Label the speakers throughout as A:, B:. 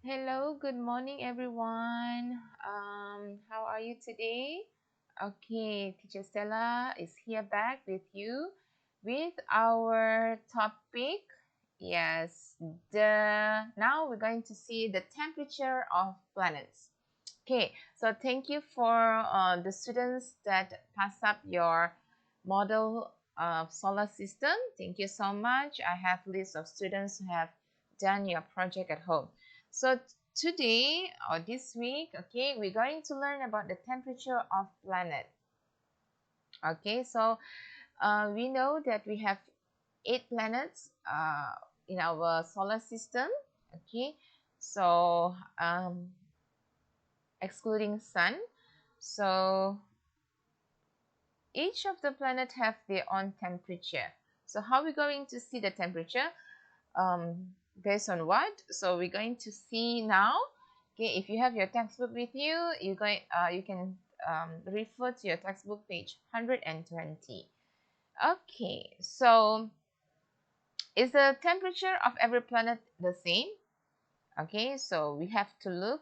A: Hello, good morning, everyone. How are you today? Okay, Teacher Stella is here back with you with our topic. Yes, the now we're going to see the temperature of planets. Okay, so thank you for the students that pass up your model of solar system. Thank you so much. I have list of students who have done your project at home. So today or this week, okay, we're going to learn about the temperature of planet. Okay, so we know that we have 8 planets in our solar system. Okay, so excluding sun. So each of the planet have their own temperature. So how are we going to see the temperature? Based on what? So we're going to see now. Okay, if you have your textbook with you, you can refer to your textbook page 120. Okay, so is the temperature of every planet the same? Okay, so we have to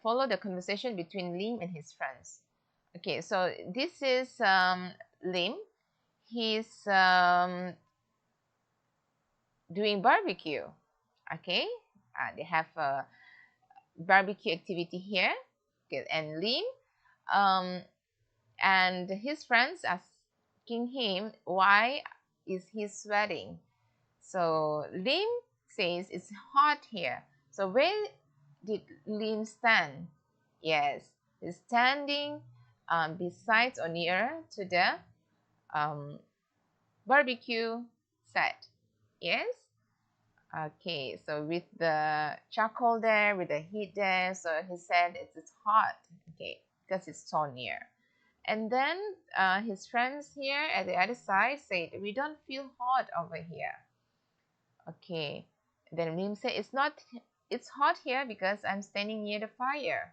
A: follow the conversation between Lim and his friends. Okay, so this is Lim. He's doing barbecue. Okay, they have a barbecue activity here. Okay, and Lim um, and his friends asking him why is he sweating. So Lim says it's hot here. So where did Lim stand? Yes, he's standing beside or near to the um, barbecue set. Yes. Okay, so with the charcoal there, with the heat there, so he said it's hot. Okay, because it's so near. And then his friends here at the other side said, we don't feel hot over here. Okay, then Lim said, it's hot here because I'm standing near the fire.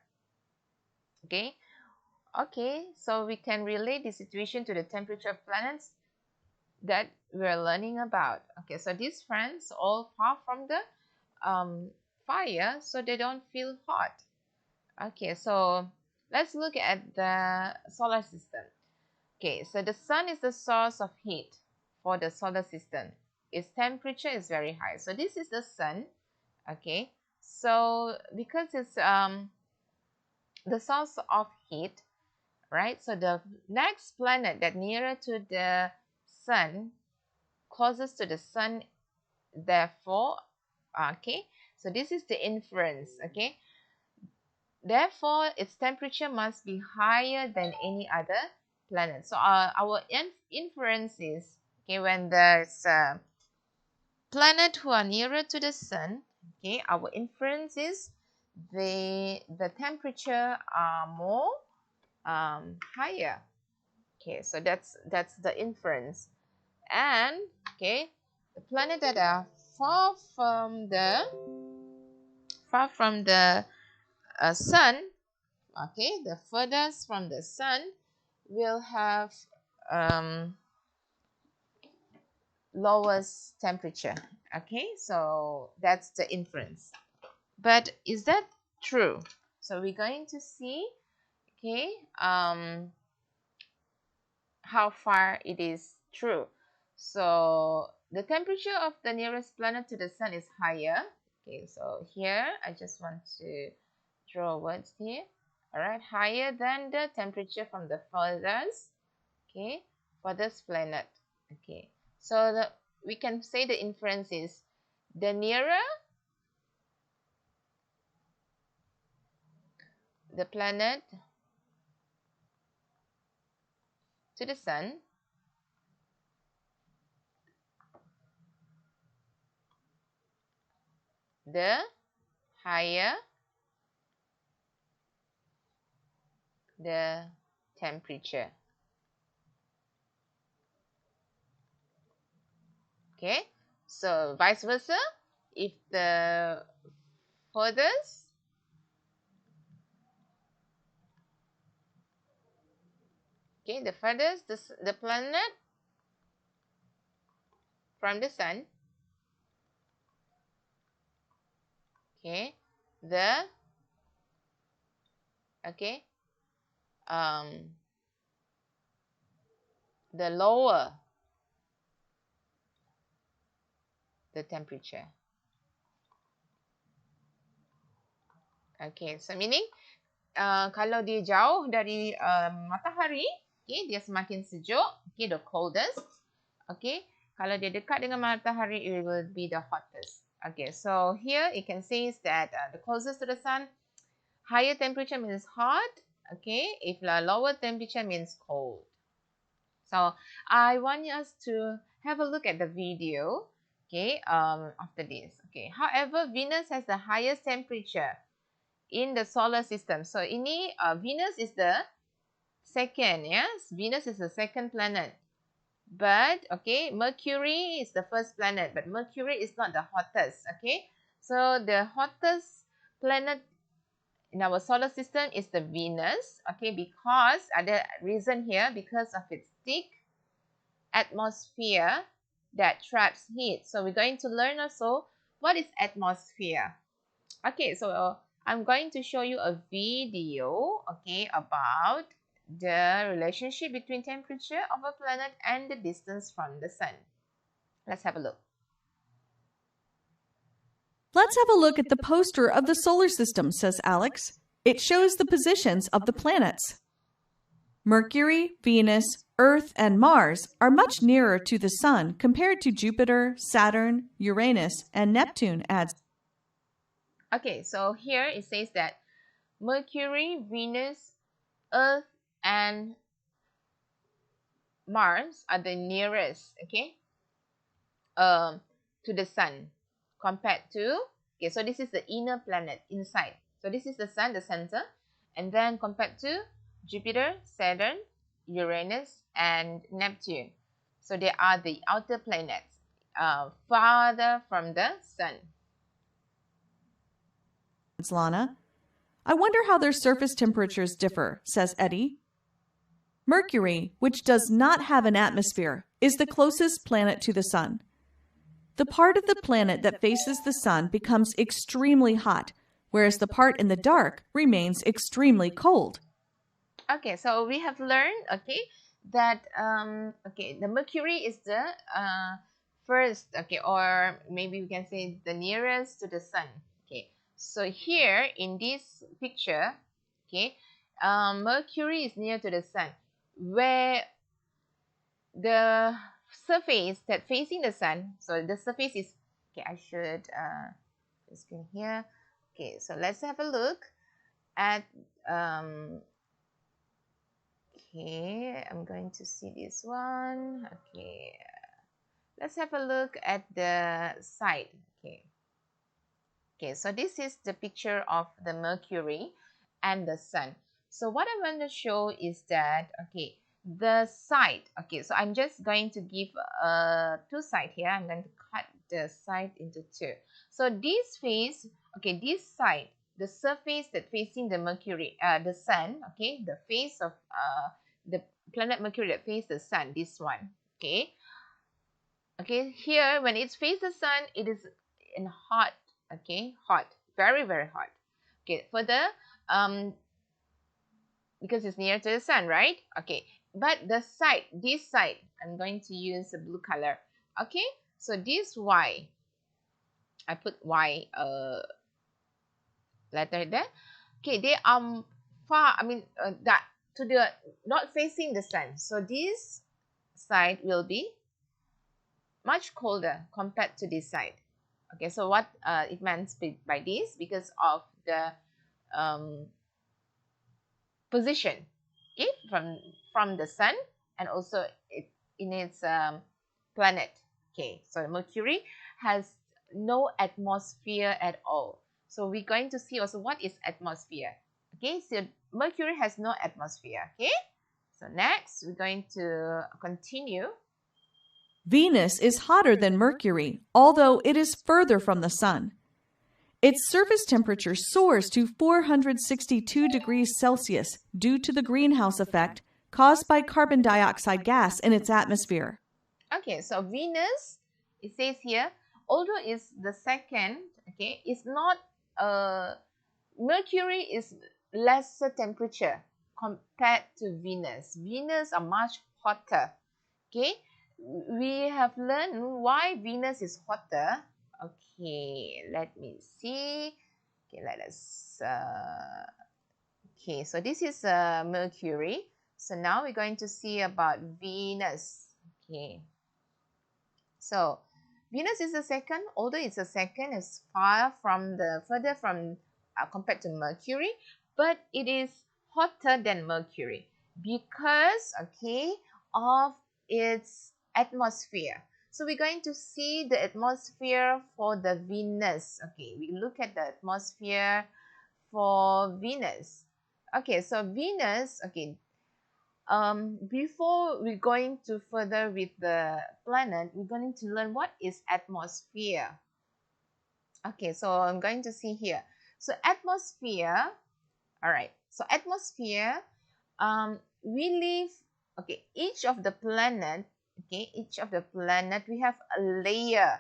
A: Okay, okay, so we can relate the situation to the temperature of planets that we're learning about. Okay, so these friends all far from the um, fire, so they don't feel hot. Okay, so let's look at the solar system. Okay, so the sun is the source of heat for the solar system. Its temperature is very high. So this is the sun. Okay, so because it's the source of heat, right? So the next planet that nearer to the sun, closest to the sun, therefore, okay, so this is the inference. Okay, therefore its temperature must be higher than any other planet. So our inference is, okay, when there's a planet who are nearer to the sun, okay, our inference is the temperature are more higher. Okay, so that's the inference. And okay, the planet that are far from the sun, okay, the furthest from the sun will have um, lowest temperature. Okay, so that's the inference. But is that true? So we're going to see, okay, how far it is true. So the temperature of the nearest planet to the sun is higher. Okay, so here I just want to draw words here. All right, higher than the temperature from the furthest, okay, furthest planet. Okay, so we can say the inference is the nearer the planet to the sun, the higher the temperature. Okay, so vice versa, if the furthest, okay, the furthest the planet from the sun, okay, the the lower the temperature. Okay, so meaning kalau dia jauh dari matahari, okay, dia semakin sejuk, okay, the coldest. Okay, kalau dia dekat dengan matahari, it will be the hottest. Okay, so here you can see is that the closest to the sun, higher temperature means hot. Okay, if the lower temperature means cold. So I want us to have a look at the video. Okay, after this. Okay, however, Venus has the highest temperature in the solar system. So ini Venus is the second, yes, Venus is the second planet. But okay, Mercury is the first planet, but Mercury is not the hottest. Okay, so the hottest planet in our solar system is the Venus. Okay, because ada reason here, because of its thick atmosphere that traps heat. So we're going to learn also what is atmosphere. Okay, so I'm going to show you a video, okay, about the relationship between temperature of a planet and the distance from the sun. Let's have a look.
B: Let's have a look at the poster of the solar system, says Alex. It shows the positions of the planets. Mercury, Venus, Earth, and Mars are much nearer to the sun compared to Jupiter, Saturn, Uranus, and Neptune, adds.
A: Okay, so here it says that Mercury, Venus, Earth, and Mars are the nearest, okay, to the sun compared to, okay, so this is the inner planet inside. So this is the sun, the center, and then compared to Jupiter, Saturn, Uranus, and Neptune. So they are the outer planets, farther from the sun.
B: Lana. I wonder how their surface temperatures differ, says Eddie. Mercury, which does not have an atmosphere, is the closest planet to the sun. The part of the planet that faces the sun becomes extremely hot, whereas the part in the dark remains extremely cold.
A: Okay, so we have learned, okay, that the Mercury is the first, okay, or maybe we can say the nearest to the sun. Okay, so here in this picture, okay, Mercury is near to the sun, where the surface that facing the sun, so the surface is, okay, I should just go here. Okay, so let's have a look at okay, I'm going to see this one. Okay, let's have a look at the side. Okay, so this is the picture of the Mercury and the sun. So what I want to show is that, okay, the side, okay, so I'm just going to give two sides here. I'm going to cut the side into two. So this face, okay, this side, the surface that facing the Mercury, the sun, okay, the face of the planet Mercury that faces the sun, this one, okay. Okay, here when it's face the sun, it is in hot, okay, hot, very, very hot. Okay, further, because it's near to the sun, right? Okay, but the side, this side, I'm going to use a blue color. Okay, so this Y, I put Y letter there. Okay, they are far, I mean, that to the not facing the sun. So this side will be much colder compared to this side. Okay, so what it means by this, because of the position, okay, from the sun, and also in its planet. Okay, so Mercury has no atmosphere at all. So we're going to see also what is atmosphere. Okay, so Mercury has no atmosphere. Okay, so next we're going to continue.
B: Venus is hotter than Mercury, although it is further from the sun. Its surface temperature soars to 462 degrees Celsius due to the greenhouse effect caused by carbon dioxide gas in its atmosphere.
A: Okay, so Venus, it says here, although it's the second, okay, it's not Mercury is lesser temperature compared to Venus. Venus are much hotter. Okay, we have learned why Venus is hotter. Okay, let me see. Okay, let us. Okay, so this is Mercury. So now we're going to see about Venus. Okay, so Venus is the second, although it's the second, it's further from compared to Mercury, but it is hotter than Mercury because of its atmosphere. So we're going to see the atmosphere for the Venus. Okay, we look at the atmosphere for Venus. Okay, so Venus, before we're going to further with the planet, we're going to learn what is atmosphere. Okay, so I'm going to see here. So atmosphere, all right. So atmosphere, we live, each of the planet, we have a layer.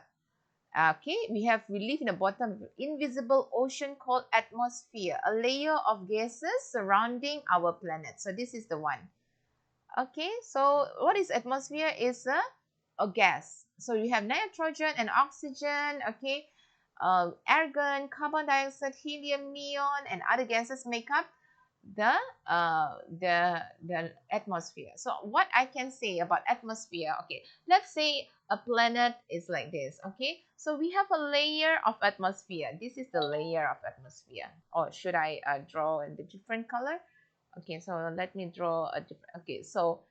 A: We live in the bottom of invisible ocean called atmosphere, a layer of gases surrounding our planet. So this is the one. Okay, so what is atmosphere? Is a gas. So you have nitrogen and oxygen, argon, carbon dioxide, helium, neon, and other gases make up the atmosphere. So what I can say about atmosphere, let's say a planet is like this. Okay, so we have a layer of atmosphere. This is the layer of atmosphere. Or should I draw in the different color? Okay, so let me draw a different. Okay, so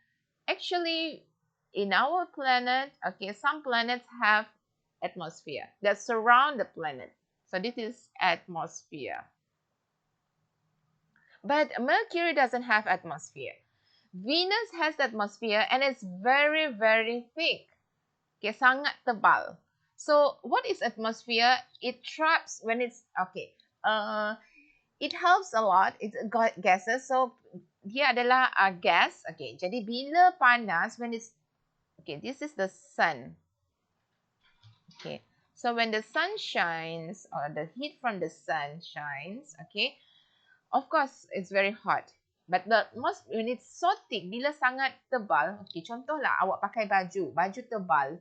A: actually in our planet, some planets have atmosphere that surround the planet. So this is atmosphere. But Mercury doesn't have atmosphere. Venus has atmosphere and it's very, very thick. Okay, sangat tebal. So what is atmosphere? It traps when it's it helps a lot. It's got gases. So dia adalah gas. Okay, jadi bila panas, when it's this is the sun. Okay, so when the sun shines or the heat from the sun shines, of course it's very hot. But when it's so thick, bila sangat tebal, contohlah awak pakai baju tebal.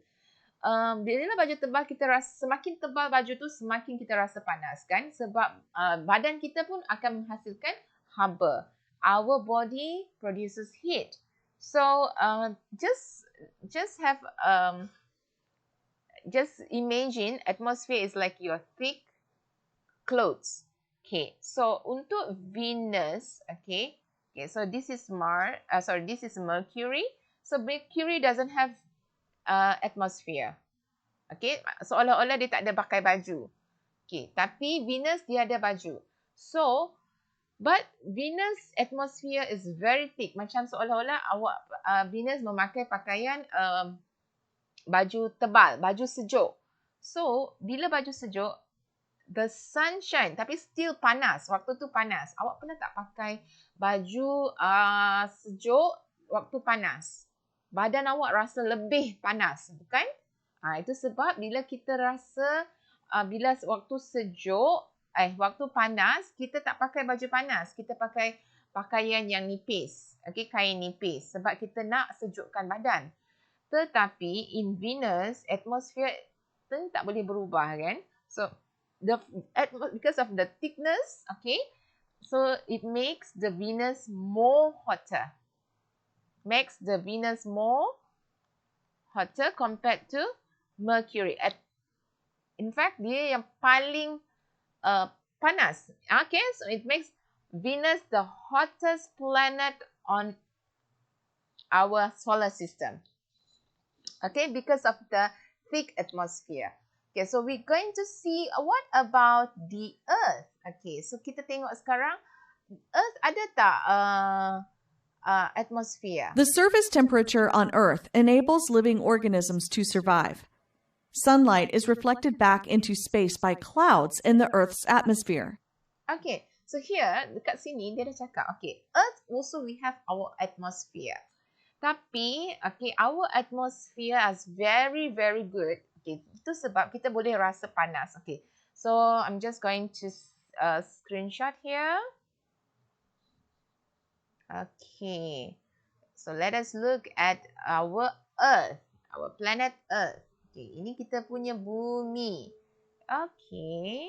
A: Bila baju tebal, kita rasa semakin tebal baju tu, semakin kita rasa panas kan? Sebab badan kita pun akan menghasilkan haba. Our body produces heat. So just imagine atmosphere is like your thick clothes. Okay, so untuk Venus, so this is this is Mercury. So Mercury doesn't have atmosphere. Okay, seolah-olah dia tak ada pakai baju. Okay, tapi Venus dia ada baju. So, but Venus atmosphere is very thick. Macam seolah-olah awak Venus memakai pakaian baju tebal, baju sejuk. So, bila baju sejuk, the sunshine, tapi still panas. Waktu tu panas. Awak pernah tak pakai baju sejuk waktu panas? Badan awak rasa lebih panas, bukan? Itu sebab bila kita rasa bila waktu sejuk, waktu panas, kita tak pakai baju panas. Kita pakai pakaian yang nipis. Kain nipis. Sebab kita nak sejukkan badan. Tetapi in Venus, atmosphere tak boleh berubah kan? So, because of the thickness, so it makes the Venus more hotter. Makes the Venus more hotter compared to Mercury. In fact, dia yang paling panas. So it makes Venus the hottest planet on our solar system. Because of the thick atmosphere. So we're going to see what about the Earth. So kita tengok sekarang Earth ada tak atmosphere?
B: The surface temperature on Earth enables living organisms to survive. Sunlight is reflected back into space by clouds in the Earth's atmosphere.
A: So here, dekat sini, dia dah cakap, Earth also we have our atmosphere. Tapi, our atmosphere is very, very good. Itu sebab kita boleh rasa panas. So, I'm just going to screenshot here. Okay. So let us look at our Earth, our planet Earth. Okay, ini kita punya bumi. Okay.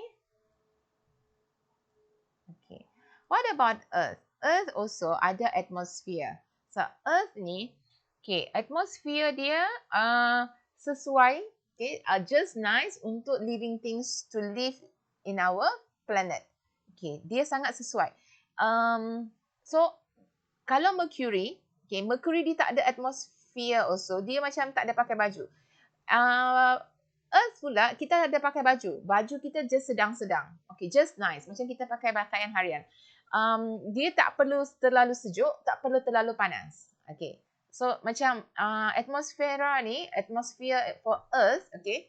A: Okay. What about Earth? Earth also ada atmosphere. So Earth ni, okay, atmosphere dia sesuai, okay, just nice untuk living things to live in our planet. Okay, dia sangat sesuai. So kalau Mercury, okay, Mercury dia tak ada atmosphere also, dia macam tak ada pakai baju. Earth pula, kita ada pakai baju. Baju kita just sedang-sedang. Okay, just nice. Macam kita pakai pakaian harian. Dia tak perlu terlalu sejuk, tak perlu terlalu panas. Okay. So, macam atmosfera ni, atmosphere for Earth, okay,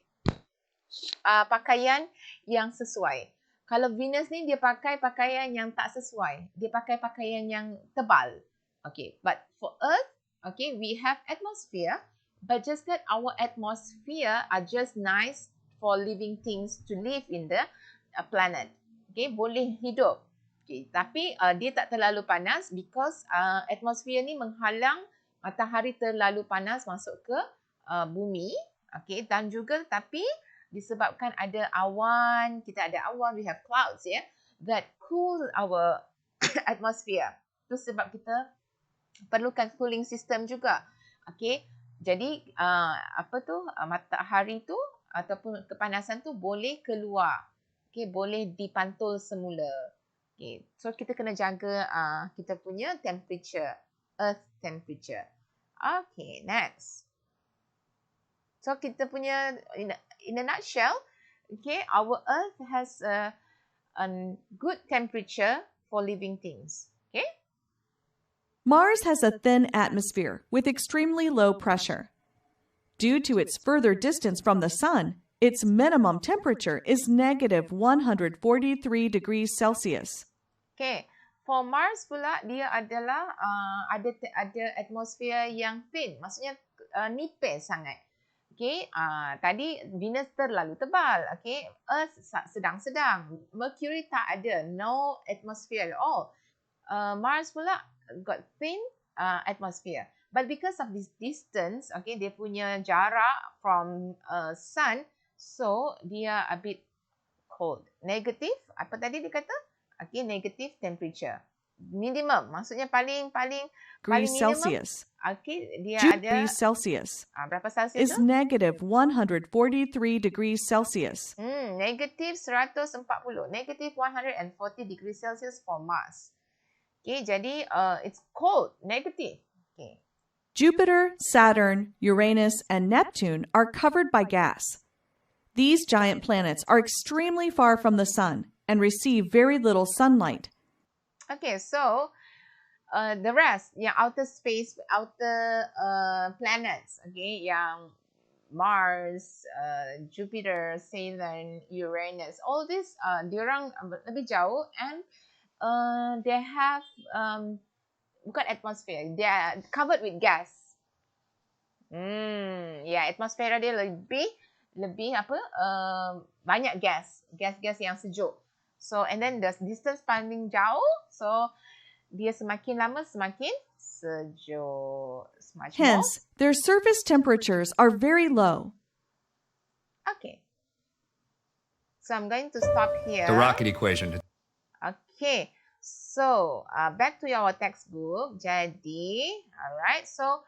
A: pakaian yang sesuai. Kalau Venus ni, dia pakai pakaian yang tak sesuai. Dia pakai pakaian yang tebal. Okay, but for Earth, okay, we have atmosphere. But just that our atmosphere are just nice for living things to live in the planet. Okay, boleh hidup. Okay, tapi dia tak terlalu panas because atmosphere ni menghalang matahari terlalu panas masuk ke bumi. Okay, dan juga tapi disebabkan ada awan, kita ada awan, we have clouds, yeah, that cool our atmosphere. Itu sebab kita perlukan cooling system juga. Okay. Jadi matahari tu ataupun kepanasan tu boleh keluar. Okay, boleh dipantul semula. Okay, so kita kena jaga kita punya temperature, earth temperature. Okay, next. So kita punya in a nutshell, okay, our earth has a good temperature for living things. Okay?
B: Mars has a thin atmosphere with extremely low pressure. Due to its further distance from the Sun, its minimum temperature is negative 143 degrees Celsius.
A: Okay, for Mars pula dia adalah ada atmosphere yang thin, maksudnya nipis sangat. Okay, tadi Venus terlalu tebal. Okay, Earth sedang-sedang. Mercury tak ada, no atmosphere at all. Mars pula got thin atmosphere. But because of this distance, okay, dia punya jarak from Sun, so dia a bit cold. Negative, apa tadi dia kata? Okay, negative temperature. Minimum, maksudnya paling minimum.
B: Celsius.
A: Okay, dia
B: degrees
A: ada
B: Celsius
A: berapa Celsius
B: is
A: tu?
B: negative 143 degrees Celsius.
A: Negative 140. Negative 140 degrees Celsius for Mars. Okay, jadi it's cold, negative. Okay.
B: Jupiter, Saturn, Uranus, and Neptune are covered by gas. These giant planets are extremely far from the Sun and receive very little sunlight.
A: Okay, so the rest, yang outer space, outer planets, okay, yang Mars, Jupiter, Saturn, Uranus, all this, diorang lebih jauh and they have bukan atmosphere, they are covered with gas. Yeah, atmosphere dia lebih banyak gas yang sejuk. So and then the distance paling jauh, so dia semakin lama semakin sejuk.
B: Hence, their surface temperatures are very low.
A: Okay. So I'm going to stop here.
C: The rocket equation.
A: Okay. So, back to our textbook. Jadi, alright. So,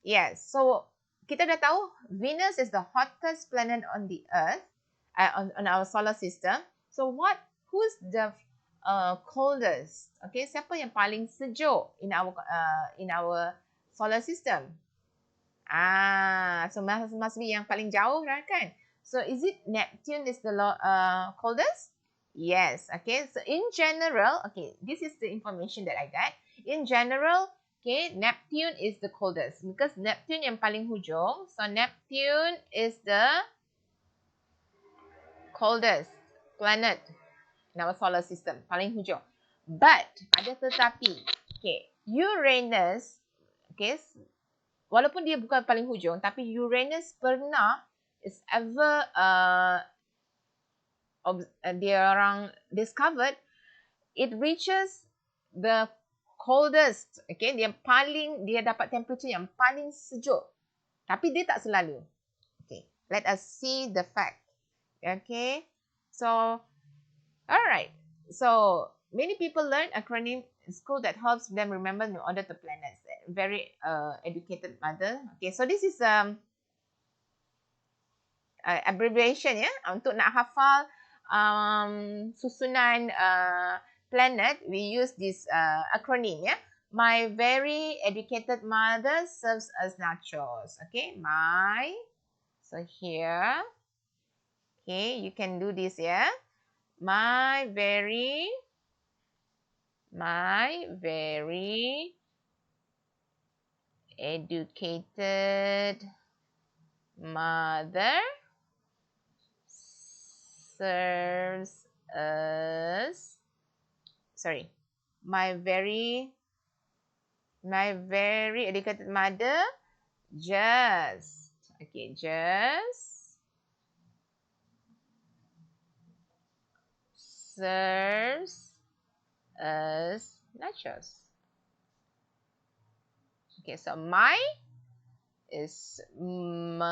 A: yes. So, kita dah tahu Venus is the hottest planet on the Earth, on our solar system. So, who's the coldest? Okay, siapa yang paling sejuk in our solar system? So must be yang paling jauh kan? So, is it Neptune is the coldest? Yes, okay. So in general, okay, this is the information that I got. In general, okay, Neptune is the coldest because Neptune yang paling hujung. So Neptune is the coldest planet in our solar system, paling hujung. But ada tetapi, okay, Uranus, okay, walaupun dia bukan paling hujung, tapi Uranus pernah is ever dia orang discovered, it reaches the coldest. Okay, dia dapat temperature yang paling sejuk. Tapi dia tak selalu. Okay, let us see the fact. Okay, so alright. So many people learn acronym in school that helps them remember in order to planets. Very educated mother. Okay, so this is abbreviation ya, untuk nak hafal susunan planet, we use this acronym ya. My very educated mother serves as nachos. Okay, so here, okay, you can do this ya. My very educated mother serves as, sorry, my very educated mother just serves as nachos. Okay, so my is Mercury.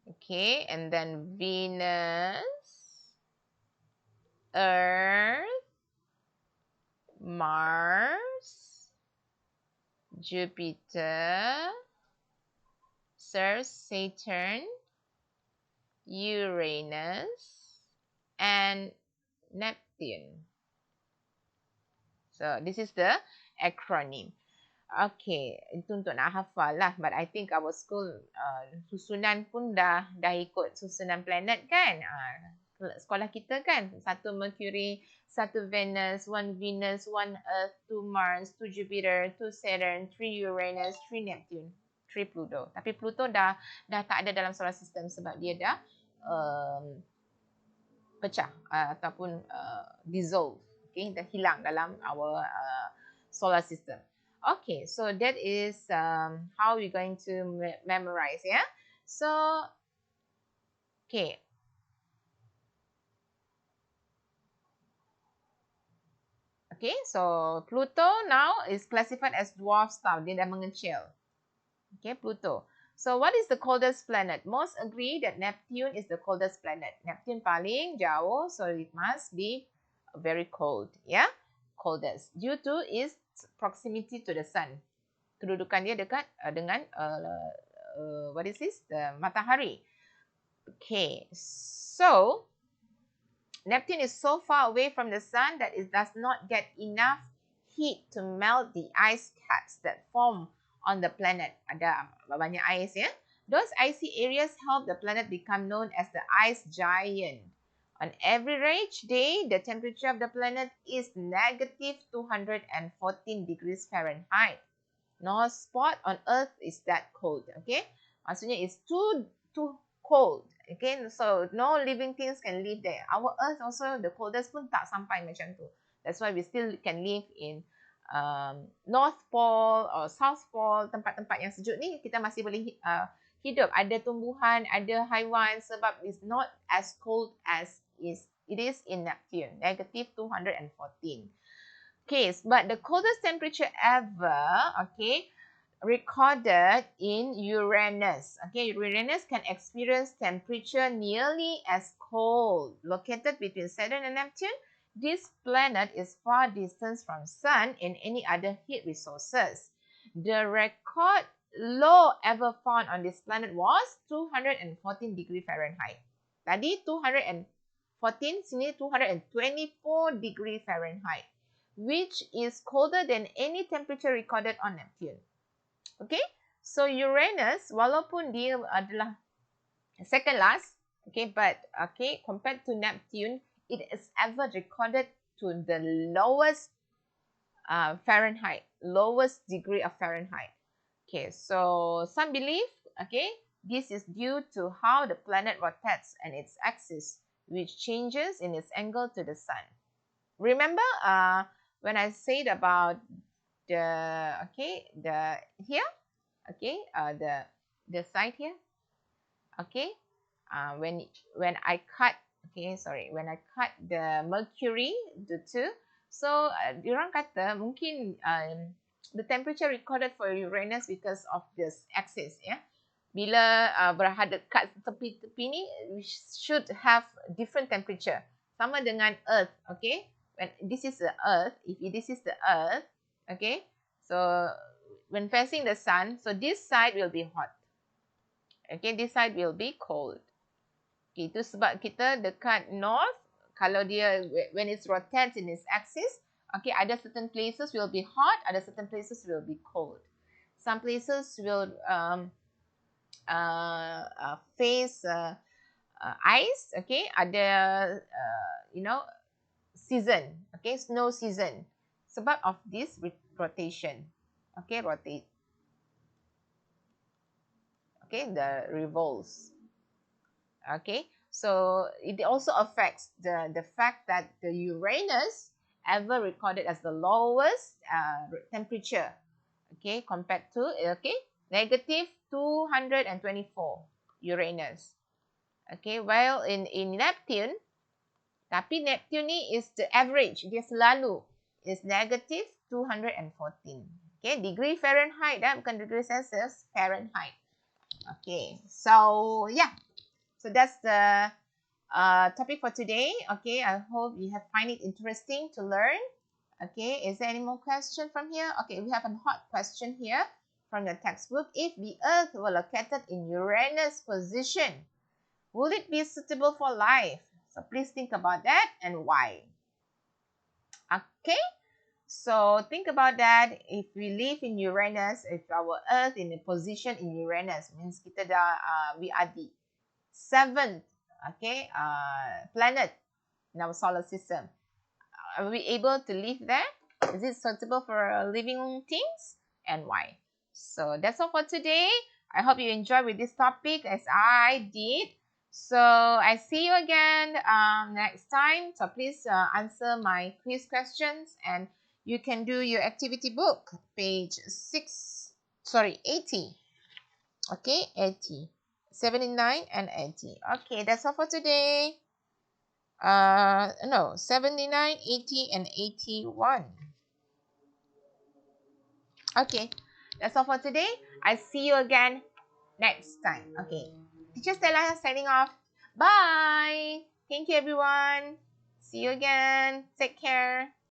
A: Okay, and then Venus, Earth, Mars, Jupiter, serves Saturn, Uranus, and Neptune. So this is the acronym. Okay, itu untuk nak hafal lah. But I think our school susunan pun dah ikut susunan planet kan. Sekolah kita kan, 1 Mercury, 1 Venus, 1 Venus, 1 Earth, 2 Mars, 2 Jupiter, 2 Saturn, 3 Uranus, 3 Neptune, 3 Pluto. Tapi Pluto dah tak ada dalam solar system sebab dia dah pecah ataupun dissolve. Okay, dah hilang dalam our solar system. Okay, so that is how we're going to memorize, yeah? So, okay. Okay, so Pluto now is classified as dwarf star. Dia dah mengecil. Okay, Pluto. So, what is the coldest planet? Most agree that Neptune is the coldest planet. Neptune paling jauh, so it must be very cold, yeah? Coldest. Due to its proximity to the sun. Kedudukan dia dekat dengan what is this? The matahari. Okay, so Neptune is so far away from the sun that it does not get enough heat to melt the ice caps that form on the planet. Ada banyak ais ya. Those icy areas help the planet become known as the ice giant. On average day, the temperature of the planet is negative 214 degrees Fahrenheit. No spot on Earth is that cold. Okay, maksudnya it's too cold. Okay, so no living things can live there. Our Earth also the coldest pun tak sampai macam tu. That's why we still can live in North Pole or South Pole, tempat-tempat yang sejuk ni kita masih boleh hidup. Ada tumbuhan, ada haiwan sebab it's not as cold as it is in Neptune, negative 214. Okay, but the coldest temperature ever, okay, recorded in Uranus. Okay, Uranus can experience temperature nearly as cold. Located between Saturn and Neptune, this planet is far distant from Sun and any other heat resources. The record low ever found on this planet was 214 degree Fahrenheit. Tadi 214, sini 224 degree Fahrenheit, which is colder than any temperature recorded on Neptune. Okay, so Uranus, walaupun dia adalah second last, okay, but okay, compared to Neptune, it is ever recorded to the lowest Fahrenheit, lowest degree of Fahrenheit. Okay, so some believe, okay, this is due to how the planet rotates and its axis, which changes in its angle to the sun. Remember, when I said about the here, okay, the side here, Okay, when I cut, when I cut the Mercury to two, so diorang kata mungkin the temperature recorded for Uranus because of this axis, ya. Bila berhadap kat tepi-tepi ni, we should have different temperature. Sama dengan Earth, okay? When this is the Earth, if this is the Earth, okay? So when facing the sun, so this side will be hot. Okay, this side will be cold. Okay, itu sebab kita dekat north, kalau dia, when it rotates in its axis, okay, ada certain places will be hot, ada certain places will be cold. Some places will face ice, okay, ada season, okay, snow season, sebab of this rotation, okay, rotate, okay, the revolves, okay. So it also affects the fact that the Uranus ever recorded as the lowest temperature, okay, compared to, okay, negative 224 Uranus. Okay, while in Neptune, tapi Neptune ni is the average, dia selalu is negative 214. Okay, degree Fahrenheit, bukan degree Celsius, Fahrenheit. Okay, so yeah, so that's the topic for today. Okay, I hope you have find it interesting to learn. Okay, is there any more question from here? Okay, we have a hot question here from your textbook. If the Earth were located in Uranus position, will it be suitable for life? So please think about that and why. Okay, so think about that. If we live in Uranus, if our Earth in a position in Uranus, means kita dah, we are the seventh, okay, planet in our solar system. Are we able to live there? Is it suitable for living things? And why? So that's all for today. I hope you enjoyed with this topic as I did. So I see you again next time. So please answer my quiz questions, and you can do your activity book, page 80. Okay, 80. 79 and 80. Okay, that's all for today. No, 79, 80, and 81. Okay, that's all for today. I see you again next time. Okay, Teacher Stella signing off. Bye. Thank you, everyone. See you again. Take care.